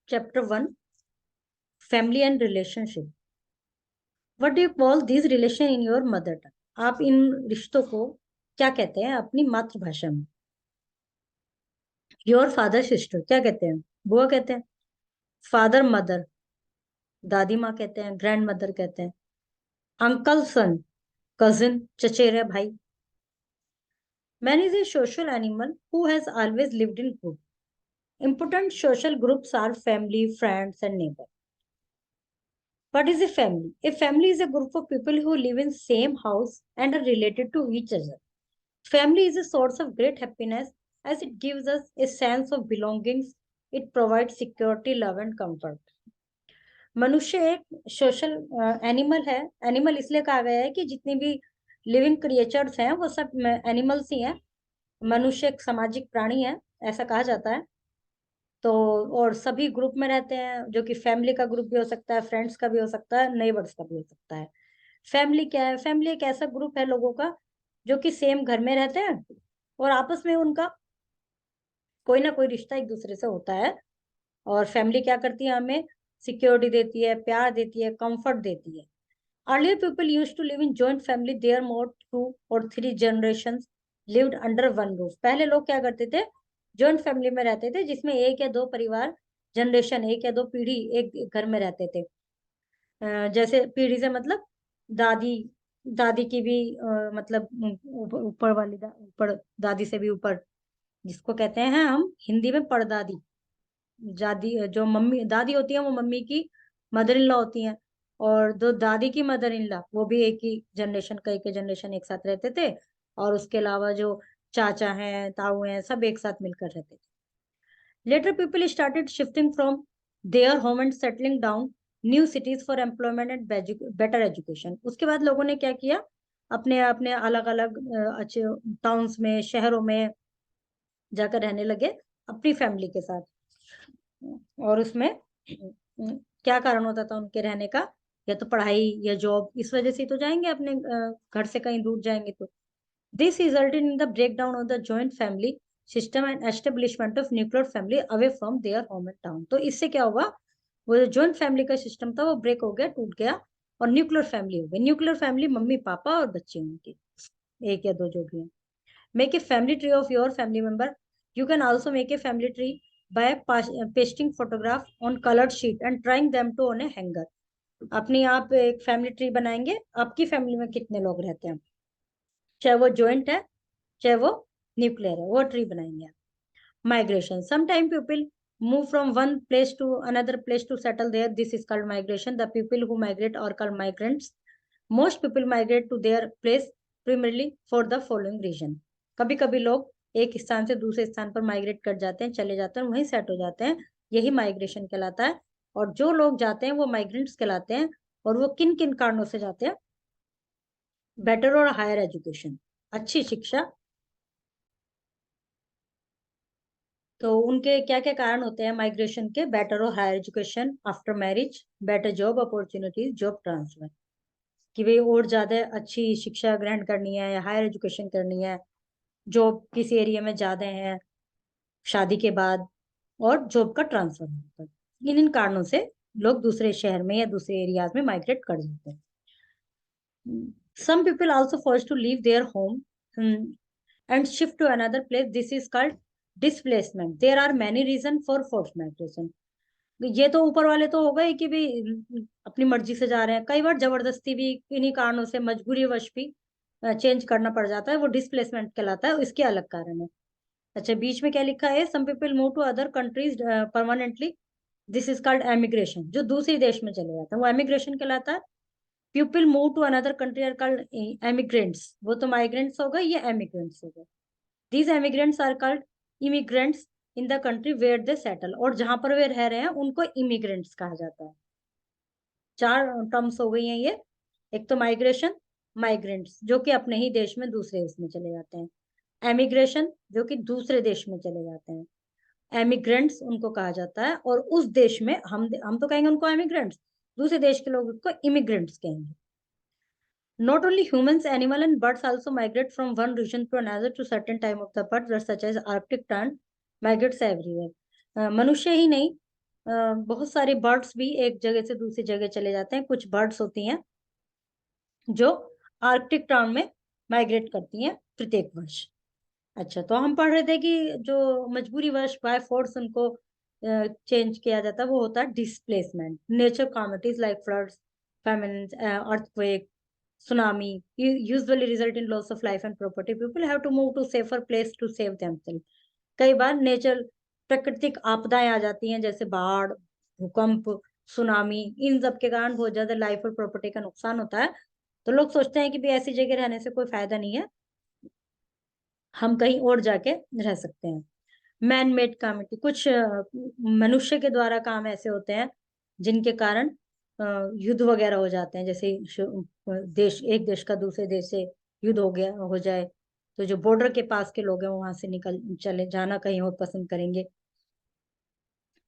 Chapter 1, family and relationship. What do you call this relation in your mother tongue? आप इन रिश्तों को क्या कहते हैं अपनी मातृभाषा में? योर फादर सिस्टर क्या कहते हैं? बुआ कहते हैं। फादर मदर दादी माँ कहते हैं, ग्रैंड मदर कहते हैं। अंकल सन कजिन चचेरे भाई। Man is a social animal who has always lived in group. Important social groups are family, friends, and neighbor. What is a family? A family is a group of people who live in same house and are related to each other. Family is a source of great happiness as it gives us a sense of belongings. It provides security, love, and comfort. मनुष्य एक social animal है। Animal इसलिए कहा गया है कि जितनी भी लिविंग क्रिएचर्स हैं वो सब एनिमल्स ही हैं। मनुष्य एक सामाजिक प्राणी है, ऐसा कहा जाता है। तो और सभी ग्रुप में रहते हैं, जो कि फैमिली का ग्रुप भी हो सकता है, फ्रेंड्स का भी हो सकता है, नेबर्स का भी हो सकता है। फैमिली क्या है? फैमिली एक ऐसा ग्रुप है लोगों का जो कि सेम घर में रहते हैं और आपस में उनका कोई ना कोई रिश्ता एक दूसरे से होता है। और फैमिली क्या करती है? हमें सिक्योरिटी देती है, प्यार देती है, कंफर्ट देती है। Earlier people used to live in joint family, there more 2 और 3 generations lived under one roof. पहले लोग क्या करते थे? जॉइंट फैमिली में रहते थे, जिसमें 1 या 2 परिवार, जनरेशन 1 या 2 पीढ़ी एक घर में रहते थे। जैसे पीढ़ी से मतलब दादी, दादी की भी मतलब ऊपर वाली ऊपर दादी से भी ऊपर, जिसको कहते हैं हम हिंदी में परदादी। दादी जो मम्मी दादी होती है वो मम्मी की मदर इन लॉ होती हैं। और जो दादी की मदर इन लॉ वो भी एक ही जनरेशन, कई के जनरेशन एक साथ रहते थे। और उसके अलावा जो चाचा हैं, ताऊ हैं, सब एक साथ मिलकर रहते थे। Later people started shifting from their home and settling down new cities for employment and better education. उसके बाद लोगों ने क्या किया? अपने अपने अलग अलग अच्छे टाउन्स में, शहरों में जाकर रहने लगे अपनी फैमिली के साथ। और उसमें क्या कारण होता था उनके रहने का? या तो पढ़ाई या जॉब, इस वजह से ही तो जाएंगे अपने घर से कहीं दूर जाएंगे तो। This resulted in the breakdown of the joint family system and establishment of nuclear family away from their home and town. तो इससे क्या हुआ? वो जो जॉइंट फैमिली का सिस्टम था वो ब्रेक हो गया, टूट गया, और न्यूक्लियर फैमिली हो गई। न्यूक्लियर फैमिली मम्मी पापा और बच्चे उनके, 1 या 2 जो भी है। Make a family tree of your family member. You can also make a family tree by pasting photograph on colored sheet and trying them to on a hanger. अपनी आप एक फैमिली ट्री बनाएंगे, आपकी फैमिली में कितने लोग रहते हैं, चाहे वो जॉइंट है चाहे वो न्यूक्लियर है, वो ट्री बनाएंगे आप। Migration, sometime people move from one place to another place to settle there. This is called migration. The people who migrate are called migrants. Most people migrate to their place primarily for the following reason. कभी कभी लोग एक स्थान से दूसरे स्थान पर migrate कर जाते हैं, चले जाते हैं, वहीं सेट हो जाते हैं। यही माइग्रेशन कहलाता है। और जो लोग जाते हैं वो माइग्रेंट्स कहलाते हैं। और वो किन किन कारणों से जाते हैं? बेटर और हायर एजुकेशन, अच्छी शिक्षा। तो उनके क्या क्या कारण होते हैं माइग्रेशन के? बेटर और higher education after marriage, better job opportunities, job transfer, कि भाई और ज्यादा अच्छी शिक्षा ग्रहण करनी है या हायर एजुकेशन करनी है, जॉब किस एरिया में ज्यादा है शादी के बाद, और जॉब का ट्रांसफर होता है। इन इन कारणों से लोग दूसरे शहर में या दूसरे एरियाज में माइग्रेट कर जाते हैं। Some people also force to leave their home and shift to another place. This is called displacement. There are many reason for force migration. ये तो ऊपर वाले तो हो गए कि भी अपनी मर्जी से जा रहे हैं, कई बार जबरदस्ती भी, इन्हीं कारणों से मजबूरी वश भी चेंज करना पड़ जाता है, वो डिस्प्लेसमेंट कहलाता है। इसके अलग कारण है। अच्छा, बीच में क्या लिखा है? Some people move to other countries permanently. This is called emigration. जो दूसरे देश में चले जाते हैं वो एमिग्रेशन कहलाता है। People move to another country are called emigrants. वो तो माइग्रेंट्स हो गए, ये एमिग्रेंट्स हो गए। These emigrants are called immigrants in the country where they settle. और जहां पर वे रह रहे हैं उनको इमिग्रेंट्स कहा जाता है। 4 टर्म्स हो गई हैं ये। एक तो माइग्रेशन, माइग्रेंट्स जो कि अपने ही देश में दूसरे उसमें चले जाते हैं। एमिग्रेशन जो कि दूसरे देश में चले जाते हैं, एमिग्रेंट्स उनको कहा जाता है। और उस देश में हम तो कहेंगे उनको एमिग्रेंट्स, दूसरे देश के लोग उसको इमिग्रेंट्स कहेंगे। Not only humans, animal and birds also migrate from one region to another to certain time of the birds, such as Arctic tern migrates everywhere. मनुष्य ही नहीं, बहुत सारे बर्ड्स भी एक जगह से दूसरी जगह चले जाते हैं। कुछ बर्ड्स होती हैं जो आर्कटिक टाउन में माइग्रेट करती हैं प्रत्येक वर्ष। अच्छा, तो हम पढ़ रहे थे कि जो मजबूरी वश बाय फोर्स उनको चेंज किया जाता है वो होता है displacement. Nature calamities like floods, famines, earthquake, tsunami usually result in loss of life and property. People have to move to safer place to save themselves. कई बार नेचर प्राकृतिक आपदाएं आ जाती हैं जैसे बाढ़, भूकंप, सुनामी, इन सब के कारण बहुत ज्यादा लाइफ और प्रॉपर्टी का नुकसान होता है। तो लोग सोचते हैं कि भी ऐसी जगह रहने से कोई फायदा नहीं है, हम कहीं और जाके रह सकते हैं। मैन मेड कमिटी, कुछ मनुष्य के द्वारा काम ऐसे होते हैं जिनके कारण युद्ध वगैरह हो जाते हैं। जैसे देश, एक देश का दूसरे देश से युद्ध हो जाए, तो जो बॉर्डर के पास के लोग हैं वो वहां से निकल चले जाना कहीं और पसंद करेंगे।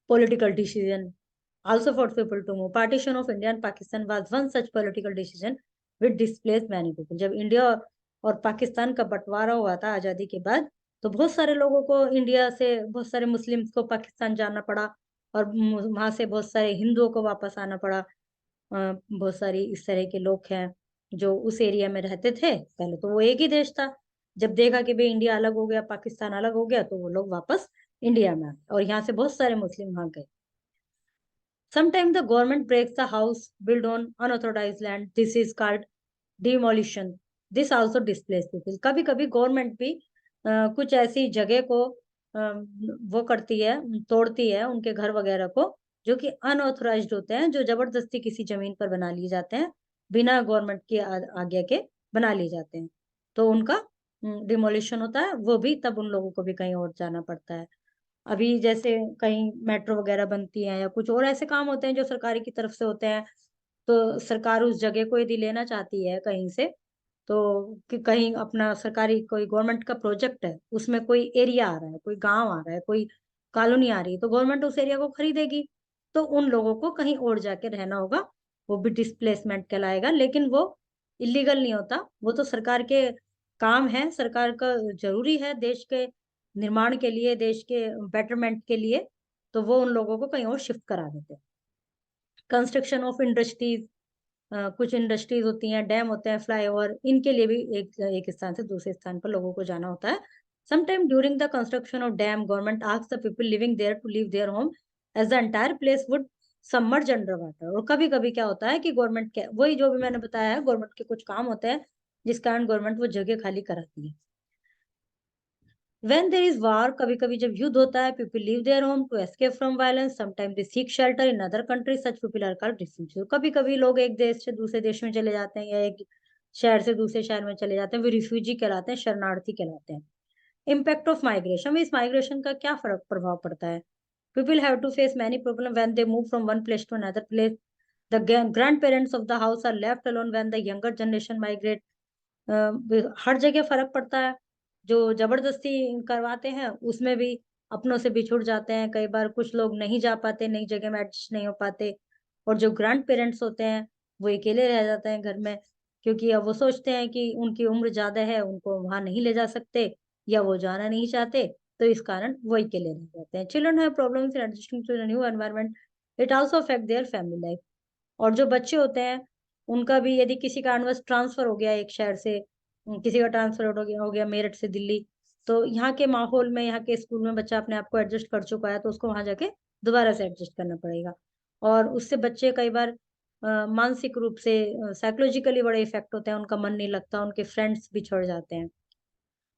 Political decision also forced people to move. Partition of India and Pakistan was one such political decision which displaced many people. जब इंडिया और पाकिस्तान का बंटवारा हुआ था आजादी के बाद, तो बहुत सारे लोगों को इंडिया से, बहुत सारे मुस्लिम्स को पाकिस्तान जाना पड़ा, और वहां से बहुत सारे हिंदुओं को वापस आना पड़ा। बहुत सारी इस तरह के लोग हैं जो उस एरिया में रहते थे। पहले तो वो एक ही देश था, जब देखा कि भाई इंडिया अलग हो गया, पाकिस्तान अलग हो गया, तो वो लोग वापस इंडिया में आए और यहाँ से बहुत सारे मुस्लिम वहां गए। Sometimes the government breaks the house built on unauthorized land. This is called demolition. This also displaces people. कभी कभी गवर्नमेंट भी कुछ ऐसी जगह को वो करती है, तोड़ती है उनके घर वगैरह को, जो कि अनऑथोराइज्ड होते हैं, जो जबरदस्ती किसी जमीन पर बना लिए जाते हैं, बिना गवर्नमेंट की आज्ञा के बना लिए जाते हैं। तो उनका डिमोलिशन होता है। वो भी तब उन लोगों को भी कहीं और जाना पड़ता है। अभी जैसे कहीं मेट्रो वगैरह बनती है या कुछ और ऐसे काम होते हैं जो सरकारी की तरफ से होते हैं, तो सरकार उस जगह को यदि लेना चाहती है कहीं से, तो कि कहीं अपना सरकारी कोई गवर्नमेंट का प्रोजेक्ट है, उसमें कोई एरिया आ रहा है, कोई गांव आ रहा है, कोई कॉलोनी आ रही है, तो गवर्नमेंट उस एरिया को खरीदेगी। तो उन लोगों को कहीं और जाके रहना होगा, वो भी डिस्प्लेसमेंट कहलाएगा। लेकिन वो इलीगल नहीं होता, वो तो सरकार के काम है, सरकार का जरूरी है देश के निर्माण के लिए, देश के बेटरमेंट के लिए, तो वो उन लोगों को कहीं और शिफ्ट करा देते हैं। कंस्ट्रक्शन ऑफ इंडस्ट्रीज, कुछ इंडस्ट्रीज होती हैं, डैम होते हैं, फ्लाईओवर, इनके लिए भी एक एक स्थान से दूसरे स्थान पर लोगों को जाना होता है। Sometime during the construction of dam government asks the people living there to leave their home as the entire place would submerge under water. और कभी कभी क्या होता है कि गवर्नमेंट के, वही जो भी मैंने बताया है, गवर्नमेंट के कुछ काम होते हैं जिस कारण गवर्नमेंट वो जगह खाली कराती है। When there is war, कभी कभी जब युद्ध होता है, people leave their home to escape from violence. Sometimes they seek shelter in other countries. Such people are called refugees. कभी कभी लोग एक देश से दूसरे देश में चले जाते हैं या एक शहर से दूसरे शहर में चले जाते हैं, वे रिफ्यूजी कहलाते हैं, शरणार्थी कहलाते हैं। इम्पैक्ट ऑफ माइग्रेशन, इस माइग्रेशन का क्या फर्क प्रभाव पड़ता है? People have to face many problems when they move from one place to another place. The grandparents of the house are left alone when the younger generation migrate. हर जगह फर्क पड़ता है। जो जबरदस्ती करवाते हैं उसमें भी अपनों से बिछुड़ जाते हैं, कई बार कुछ लोग नहीं जा पाते, नई जगह में एडजस्ट नहीं हो पाते। और जो ग्रैंड पेरेंट्स होते हैं वो अकेले रह जाते हैं घर में, क्योंकि अब वो सोचते हैं कि उनकी उम्र ज्यादा है, उनको वहां नहीं ले जा सकते, या वो जाना नहीं चाहते, तो इस कारण वो अकेले रह जाते हैं। Children have problems in adjusting to the new environment. It also affect their family life. और जो बच्चे होते हैं उनका भी यदि किसी कारणवश ट्रांसफर हो गया एक शहर से, किसी का ट्रांसफर हो गया मेरठ से दिल्ली, तो यहाँ के माहौल में, यहाँ के स्कूल में बच्चा अपने आप को एडजस्ट कर चुका है, तो उसको वहां जाके दोबारा से एडजस्ट करना पड़ेगा। और उससे बच्चे कई बार मानसिक रूप से, साइकोलॉजिकली बड़े इफेक्ट होते हैं, उनका मन नहीं लगता, उनके फ्रेंड्स बिछड़ जाते हैं।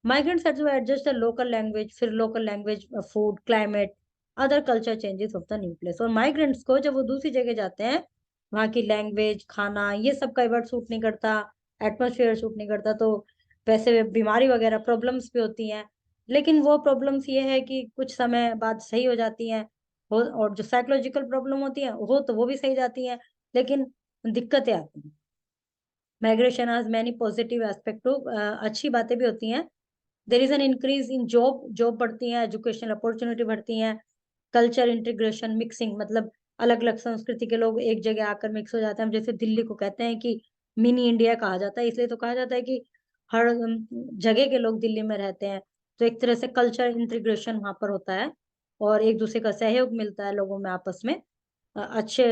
Migrants have to adjust the local language, फिर local language, food, climate, other culture changes of the new place. और माइग्रेंट्स को जब वो दूसरी जगह जाते हैं, वहाँ की लैंग्वेज, खाना, ये सब कई बार सूट नहीं करता, एटमोसफियर सूट नहीं करता, तो वैसे बीमारी वगैरह प्रॉब्लम्स भी होती हैं। लेकिन वो प्रॉब्लम्स ये है कि कुछ समय बाद सही हो जाती हैं। और जो साइकोलॉजिकल प्रॉब्लम होती है हो तो वो भी सही जाती हैं, लेकिन दिक्कतें आती हैं। Migration has many positive aspect too, अच्छी बातें भी होती हैं। There is an increase in job, job बढ़ती है, एजुकेशनल अपॉर्चुनिटी बढ़ती है, कल्चर इंटीग्रेशन, मिक्सिंग, मतलब अलग अलग संस्कृति के लोग एक जगह आकर मिक्स हो जाते हैं। हम जैसे दिल्ली को कहते हैं कि मिनी इंडिया कहा जाता है, इसलिए तो कहा जाता है कि हर जगह के लोग दिल्ली में रहते हैं, तो एक तरह से कल्चर इंटीग्रेशन वहां पर होता है। और एक दूसरे का सहयोग मिलता है, लोगों में आपस में अच्छे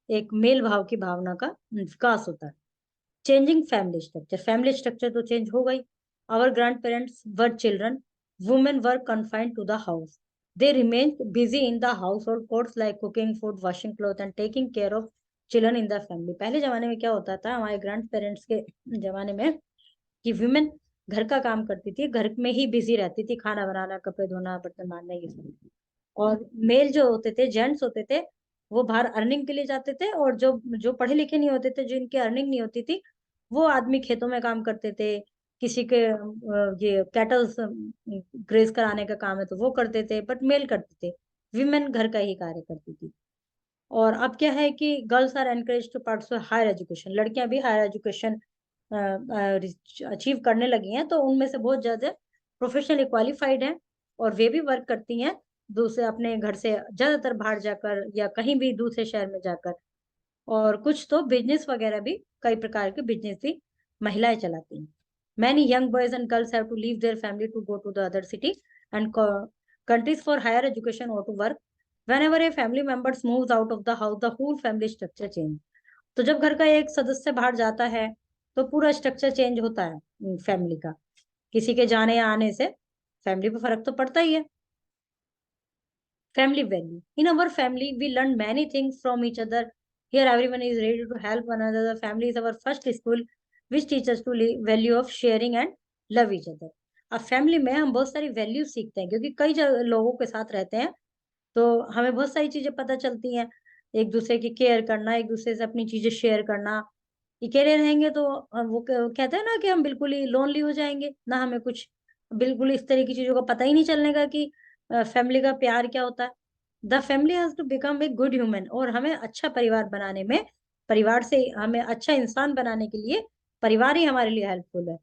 एक मेल भाव की भावना का विकास होता है। Changing family structure, family structure तो चेंज हो गई। Our grandparents were children, women were confined to the house, they remained busy in the household chores like cooking food, washing clothes and taking care of children in the family। पहले जमाने में क्या होता था, हमारे grand parents के जमाने में, कि वुमेन घर का काम करती थी, घर में ही बिजी रहती थी, खाना बनाना, कपड़े धोना, बर्तन मांजना, ये सब। और मेल जो होते थे, जेंट्स होते थे, वो बाहर अर्निंग के लिए जाते थे, और जो जो पढ़े लिखे नहीं होते थे, जिनकी अर्निंग नहीं होती थी, वो आदमी खेतों में काम करते थे। किसी के ये कैटल्स ग्रेज कराने का काम है तो वो करते थे, बट मेल करते थे। विमेन घर का ही कार्य करती थी। और अब क्या है कि girls are encourage to participate higher education, लड़कियां भी हायर एजुकेशन अचीव करने लगी हैं, तो उनमें से बहुत ज्यादा प्रोफेशनली क्वालिफाइड हैं, और वे भी वर्क करती हैं दूसरे अपने घर से ज्यादातर बाहर जाकर, या कहीं भी दूसरे शहर में जाकर। और कुछ तो बिजनेस वगैरह भी, कई प्रकार के बिजनेस भी महिलाएं चलाती हैं। Many young boys and girls have to leave their family to go to the other city and countries for higher education or to work. Whenever a family member moves out of the house, the whole family structure change. तो जब घर का एक सदस्य बाहर जाता है तो पूरा स्ट्रक्चर चेंज होता है फैमिली का। किसी के जाने या आने से फैमिली पे फर्क तो पड़ता ही है। Family value, in our family we learn many things from each other, here everyone is ready to help one another, family is our first school which teachers to value of sharing and love each other. अब family में हम बहुत सारी value सीखते हैं, क्योंकि कई लोगों के साथ रहते हैं, तो हमें बहुत सारी चीजें पता चलती हैं। एक दूसरे की केयर करना, एक दूसरे से अपनी चीजें शेयर करना। अकेले रहेंगे तो वो कहते हैं ना कि हम बिल्कुल ही लोनली हो जाएंगे, ना हमें कुछ बिल्कुल इस तरह की चीजों का पता ही नहीं चलने का कि फैमिली का प्यार क्या होता है। The family has to become a good human, और हमें अच्छा परिवार बनाने में, परिवार से हमें अच्छा इंसान बनाने के लिए परिवार ही हमारे लिए हेल्पफुल है।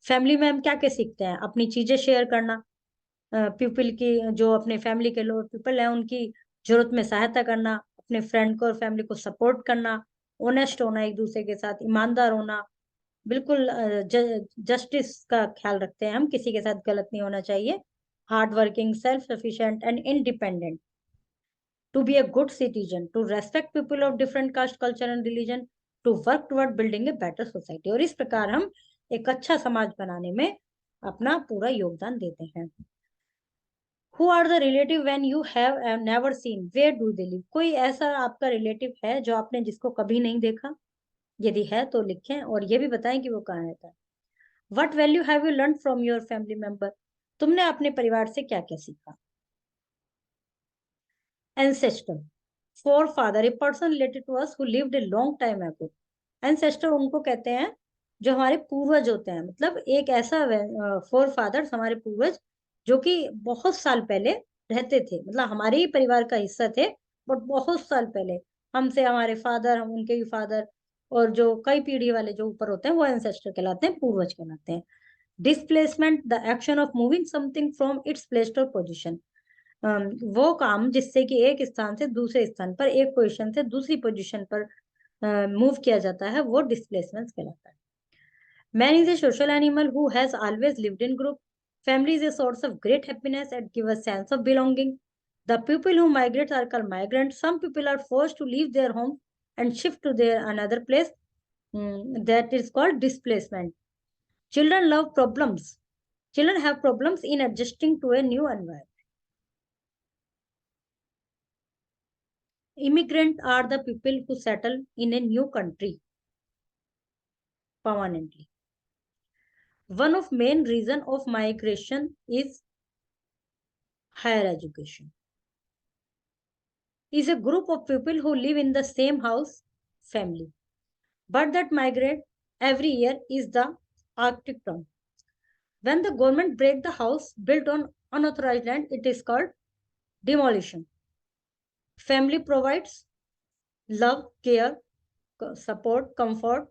फैमिली में हम क्या क्या सीखते हैं, अपनी चीजें शेयर करना, पीपल की, जो अपने फैमिली के लोग पीपल हैं उनकी जरूरत में सहायता करना, अपने फ्रेंड को और फैमिली को सपोर्ट करना, ऑनेस्ट होना, एक दूसरे के साथ ईमानदार होना, बिल्कुल जस्टिस का ख्याल रखते हैं हम, किसी के साथ गलत नहीं होना चाहिए। Hard working, self sufficient and independent, to be a good citizen, to respect people of different caste, culture and religion, to work toward building a better society। और इस प्रकार हम एक अच्छा समाज बनाने में अपना पूरा योगदान देते हैं। Who are the relative when you have never seen, where do they live, कोई ऐसा आपका रिलेटिव है जो आपने जिसको कभी नहीं देखा? यदि है तो लिखें और ये भी बताएं कि वो कहाँ रहता है। What value have you learn from your family member, तुमने अपने परिवार से क्या क्या सीखा। Ancestor, forefather, a person related to us who lived a long time ago. Ancestor उनको कहते हैं जो हमारे पूर्वज होते हैं, मतलब एक ऐसा फोर फादर्स, हमारे पूर्वज, जो कि बहुत साल पहले रहते थे, मतलब हमारे ही परिवार का हिस्सा थे, बट बहुत साल पहले हमसे, हमारे फादर, हम उनके भी फादर, और जो कई पीढ़ी वाले जो ऊपर होते हैं वो एंसेस्टर कहलाते हैं, पूर्वज कहलाते हैं। Displacement, the action of moving something from its place और पोजिशन, वो काम जिससे कि एक स्थान से दूसरे स्थान पर, एक पोजीशन से दूसरी पोजीशन पर मूव किया जाता है, वो डिस्प्लेसमेंट कहलाता है। Man is a social animal who has always lived in group, family is a source of great happiness and give a sense of belonging. The people who migrate are called migrant, some people are forced to leave their home and shift to their another place, that is called displacement. Children love problems, children have problems in adjusting to a new environment. Immigrant are the people who settle in a new country permanently. One of main reason of migration is higher education. Is a group of people who live in the same house, family, but that migrate every year is the Arctic term. When the government break the house built on unauthorized land, it is called demolition. Family provides love, care, support, comfort.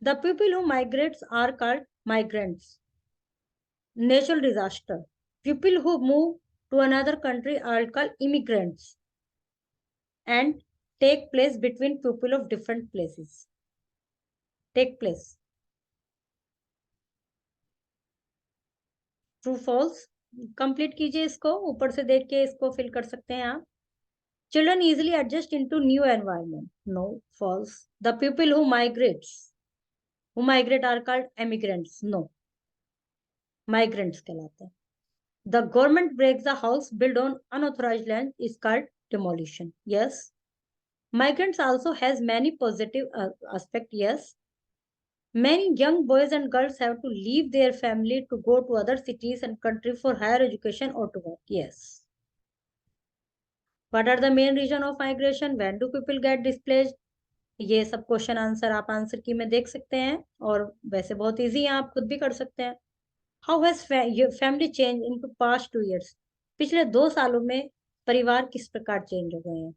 The people who migrate are called migrants. Natural disaster, people who move to another country are called immigrants and take place between people of different places. Take place. True, false. Complete कीजिए इसको, ऊपर से देख के इसको fill कर सकते हैं आप। Children easily adjust into new environment. No, false. The people who migrate are called emigrants. No, migrants कहलाते हैं. The government breaks the house built on unauthorized land is called demolition. Yes. Migrants also has many positive aspect. Yes. Many young boys and girls have to leave their family to go to other cities and country for higher education or to work. Yes. What are the main reason of migration? When do people get displaced? ये सब question answer आप answer की में देख सकते हैं, और वैसे बहुत इजी है, आप खुद भी कर सकते हैं. How has family change in to past 2 years? पिछले 2 सालों में परिवार किस प्रकार चेंज हो गए हैं?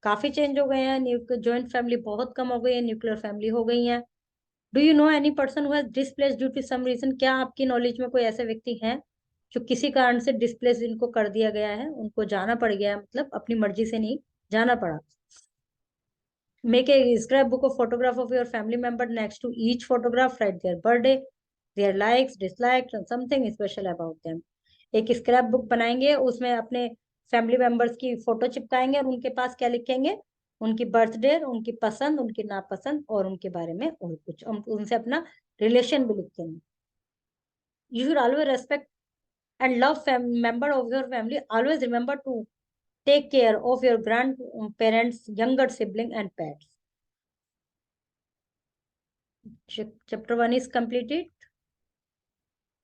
काफी चेंज हो गए हैं. जॉइंट फैमिली बहुत कम हो गई है, न्यूक्लियर फैमिली हो गई है. Do you know any person who has displace due to some reason? क्या आपकी नॉलेज में कोई ऐसे व्यक्ति हैं जो किसी कारण से डिस्प्लेस इनको कर दिया गया है, उनको जाना पड़ गया है, मतलब अपनी मर्जी से नहीं जाना पड़ा? Make a scrapbook of photograph of your family member. Next to each photograph, write their birthday, their likes, dislikes, and something special about them. एक स्क्रैप बुक बनाएंगे, उसमें अपने फैमिली मेंबर्स की फोटो चिपकाएंगे और उनके पास क्या लिखेंगे? उनकी बर्थडे, उनकी पसंद, उनकी नापसंद और उनके बारे में और कुछ, उनसे अपना रिलेशन भी लिखेंगे. You should always respect and love member of your family. Always remember to take care of your grandparents, younger sibling, and pets. Chapter 1 is completed.